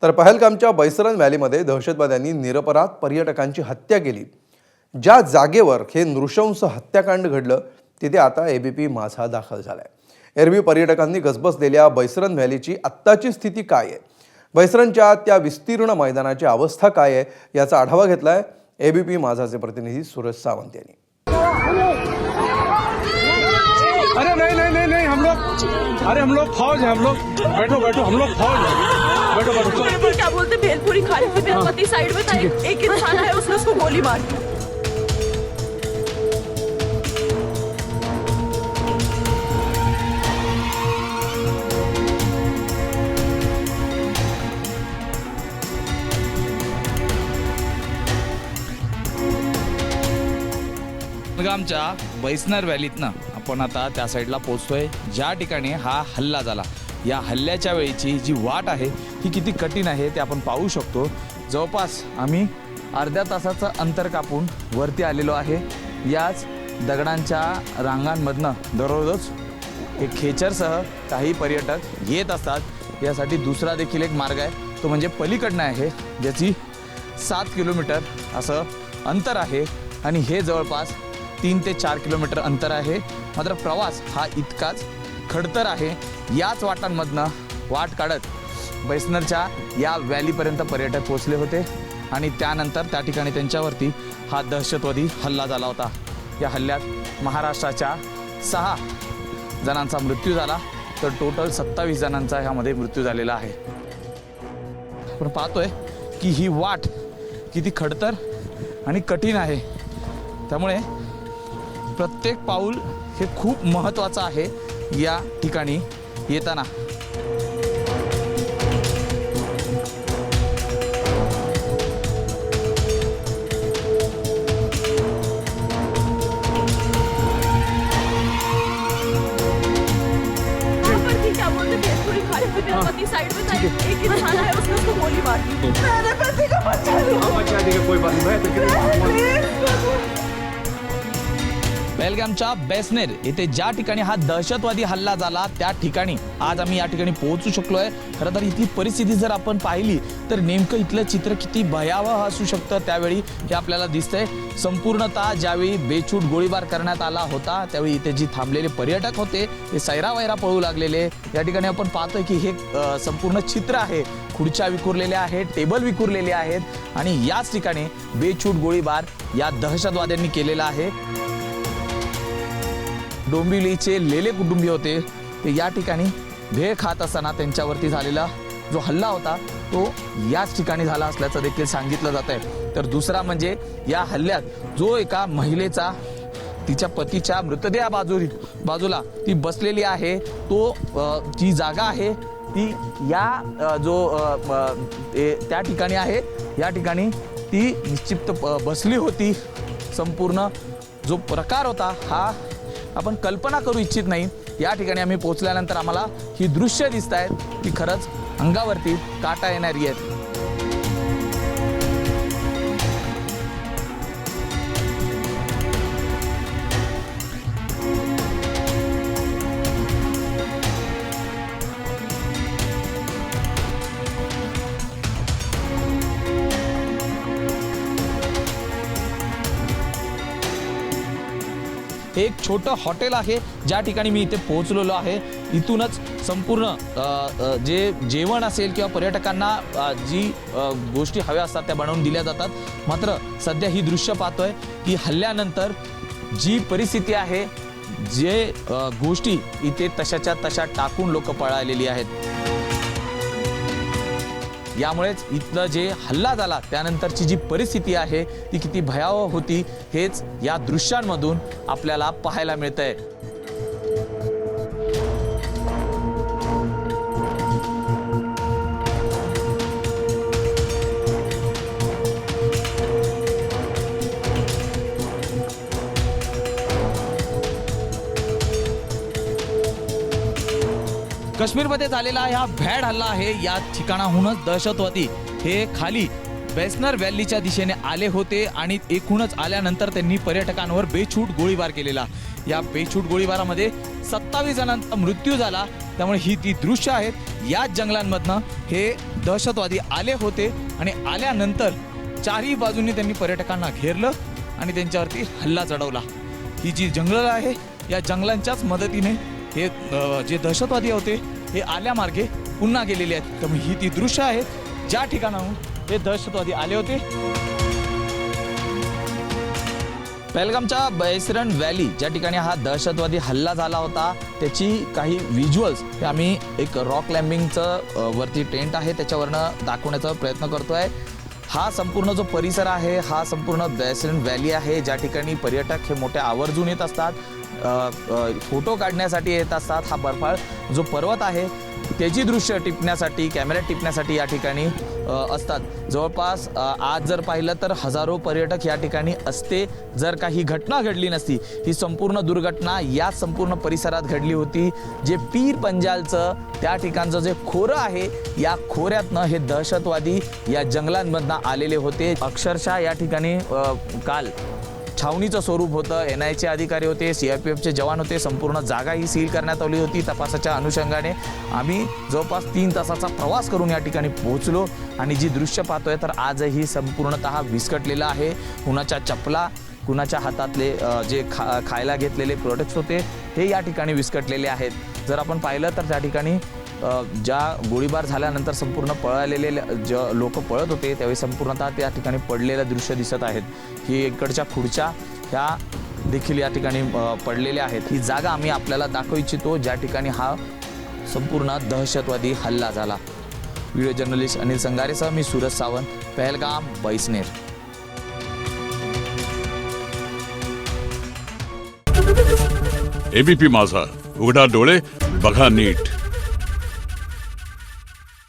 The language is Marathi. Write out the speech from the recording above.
तर पहलगामच्या बैसरन व्हॅलीमध्ये दहशतवाद्यांनी निरपराध पर्यटकांची हत्या केली। ज्या जागेवर हे नृशंस हत्याकांड घडलं तिथे आता एबीपी माझा दाखल झालाय। एरवी पर्यटकांनी गजबजलेल्या बैसरन व्हॅलीची आत्ताची स्थिती काय आहे, बैसरनच्या त्या विस्तीर्ण मैदानाची अवस्था काय आहे याचा आढावा घेतलाय एबीपी माझाचे प्रतिनिधी सूरज सावंत यांनी। अरे नहीं नहीं नहीं नहीं हम लोग फौज है, हम लोग बैठो बैठो, हम लोग फौज है, बैठो बैठो। क्या बोलते भेलपुरी खाली थी, पति साइड में था, एक इंसान है उसने उसको गोली मार दी। पहलगामच्या बैसनर व्हॅलीतनं आपण आता त्या साईडला पोहोचतोय ज्या ठिकाणी हा हल्ला झाला। या हल्ल्याच्या वेळीची जी वाट आहे ही किती कठीण आहे ते आपण पाहू शकतो। जवळपास आम्ही अर्ध्या तासाचं अंतर कापून वरती आलेलो आहे। याच दगडांच्या रांगांमधनं दररोज एक खेचरसह काही पर्यटक येत असतात। यासाठी दुसरा देखील एक मार्ग आहे, तो म्हणजे पलीकडनं आहे, ज्याची 7 किलोमीटर असं अंतर आहे आणि हे जवळपास 3 ते 4 किलोमीटर अंतर आहे। मात्र प्रवास हा इतकाच खडतर आहे। याच वाटांमधनं वाट काढत बैसनरच्या या व्हॅलीपर्यंत पर्यटक पोहोचले होते आणि त्यानंतर त्या ठिकाणी त्यांच्यावरती हा दहशतवादी हल्ला झाला होता। या हल्ल्यात महाराष्ट्राच्या 6 जणांचा मृत्यू झाला, तर टोटल 27 जणांचा ह्यामध्ये मृत्यू झालेला आहे। आपण पाहतोय की ही वाट किती खडतर आणि कठीण आहे, त्यामुळे प्रत्येक पाऊल हे खूप महत्त्वाचं आहे या ठिकाणी येताना। क्या बोलते भेलपुरी खाली थी, पति साइड में था, एक इंसान है उसने उसको गोली मार दी। मेरे पति को बचा लो, बचा देगा कोई बात नहीं। पहलगामच्या बैसनेर येथे ज्या ठिकाणी हा दहशतवादी हल्ला झाला त्या ठिकाणी आज आम्ही या ठिकाणी पोहोचू शकलोय। खरं तर इथली परिस्थिती जर आपण पाहिली तर नेमकं इथलं चित्र किती भयावह असू शकतं त्यावेळी हे आपल्याला दिसतंय। संपूर्णतः ज्यावेळी बेछूट गोळीबार करण्यात आला होता त्यावेळी इथे जी थांबलेले पर्यटक होते ते सैरावैरा पळू लागलेले। या ठिकाणी आपण पाहतोय की हे संपूर्ण चित्र आहे, खुर्च्या विखुरलेल्या आहेत, टेबल विखुरलेले आहेत आणि याच ठिकाणी बेछूट गोळीबार या दहशतवाद्यांनी केलेला आहे। डोंबिवलीचे लेले कुटुंबीय होते ते या ठिकाणी भेळ खात असताना त्यांच्यावरती झालेला जो हल्ला होता तो याच ठिकाणी झाला असल्याचं देखील सांगितलं जात आहे। तर दुसरा म्हणजे या हल्ल्यात जो एका महिलेचा तिच्या पतीच्या मृतदेहा बाजूला ती बसलेली आहे, तो जी जागा आहे ती या त्या ठिकाणी आहे। या ठिकाणी ती निश्चित बसली होती। संपूर्ण जो प्रकार होता हा आपण कल्पना करू इच्छित नाही। या ठिकाणी आम्ही पोहोचल्यानंतर आम्हाला ही दृश्य दिसत आहेत, ती खरंच अंगावरती काटा येणारी आहेत। हे एक छोटं हॉटेल आहे ज्या ठिकाणी मी इथे पोहोचलेलो आहे। इथूनच संपूर्ण जे जेवण असेल किंवा पर्यटकांना जी गोष्टी हव्या असतात त्या बनवून दिल्या जातात। मात्र सध्या ही दृश्य पाहतोय की हल्ल्यानंतर जी परिस्थिती आहे, जे गोष्टी इथे तशाच्या तशा टाकून लोक पळालेली आहेत। यामुळेच इथलं जे हल्ला झाला त्यानंतरची जी परिस्थिती आहे ती किती भयावह होती हेच या दृश्यांमधून आपल्याला पाहायला मिळतंय। काश्मीरमध्ये झालेला हा भ्याड हल्ला आहे। या ठिकाणाहूनच दहशतवादी हे खाली वेस्नर व्हॅलीच्या दिशेने आले होते आणि एकूणच आल्यानंतर त्यांनी पर्यटकांवर बेछूट गोळीबार केलेला. या बेछूट गोळीबारामध्ये 27 जणांचा मृत्यू झाला. त्यामुळे ही ती दृश्य आहेत. याच जंगलांमधनं हे दहशतवादी आले होते आणि आल्यानंतर चारही बाजूंनी त्यांनी पर्यटकांना घेरलं आणि त्यांच्यावरती हल्ला चढवला. ही जी जंगलं आहे या जंगलांच्याच मदतीने हे जे दहशतवादी होते हे आल्यामार्गे पुन्हा गेलेले आहेत. त्यामुळे ही ती दृश्य आहेत ज्या ठिकाणाहून हे दहशतवादी आले होते. पहलगामच्या बैसरन व्हॅली ज्या ठिकाणी हा दहशतवादी हल्ला झाला होता त्याची काही व्हिज्युअल्स हे आम्ही एक रॉक क्लाइम्बिंगचं वरती टेंट आहे त्याच्यावरनं दाखवण्याचा प्रयत्न करतोय. हा संपूर्ण जो परिसर आहे हा संपूर्ण बैसरन व्हॅली आहे ज्या ठिकाणी पर्यटक हे मोठ्या आवर्जून येत असतात, फोटो काढण्यासाठी येत असतात. हा बर्फाळ जो पर्वत आहे त्याची दृश्य टिपण्यासाठी कॅमेऱ्यात टिपण्यासाठी या ठिकाणी असतात. जवळपास आज जर पाहिलं तर हजारो पर्यटक या ठिकाणी असते जर काही घटना घडली नसती. ही संपूर्ण दुर्घटना या संपूर्ण परिसरात घडली होती. जे पीर पंजालचं त्या ठिकाणचं जे खोरं आहे या खोऱ्यातनं हे दहशतवादी या जंगलांमधनं आलेले होते. अक्षरशः या ठिकाणी काल छावणीचं स्वरूप होतं. NIAचे अधिकारी होते, CRPFचे जवान होते. संपूर्ण जागा ही सील करण्यात आली होती. तपासाच्या अनुषंगाने आम्ही जवळपास 3 तासाचा प्रवास करून या ठिकाणी पोहोचलो आणि जी दृश्य पाहतोय तर आजही संपूर्णतः विस्कटलेलं आहे. कुणाच्या चपला, कुणाच्या हातातले जे खायला घेतलेले प्रोडक्ट्स होते हे या ठिकाणी विस्कटलेले आहेत. जर आपण पाहिलं तर त्या ठिकाणी ज्या गोळीबार झाल्यानंतर संपूर्ण पळालेले लोक पळत होते त्यावेळी संपूर्णतः त्या ठिकाणी पडलेलं दृश्य दिसत आहेत. ही इकडच्या खुर्च्या ह्या देखील या ठिकाणी पडलेल्या आहेत. ही जागा आम्ही आपल्याला दाखवू इच्छितो ज्या ठिकाणी हा संपूर्ण दहशतवादी हल्ला झाला. व्हिडिओ जर्नलिस्ट अनिल संगारेसह मी सूरज सावंत, पहलगाम, बैसनेर. ABP माझा, उघडा डोळे बघा नीट.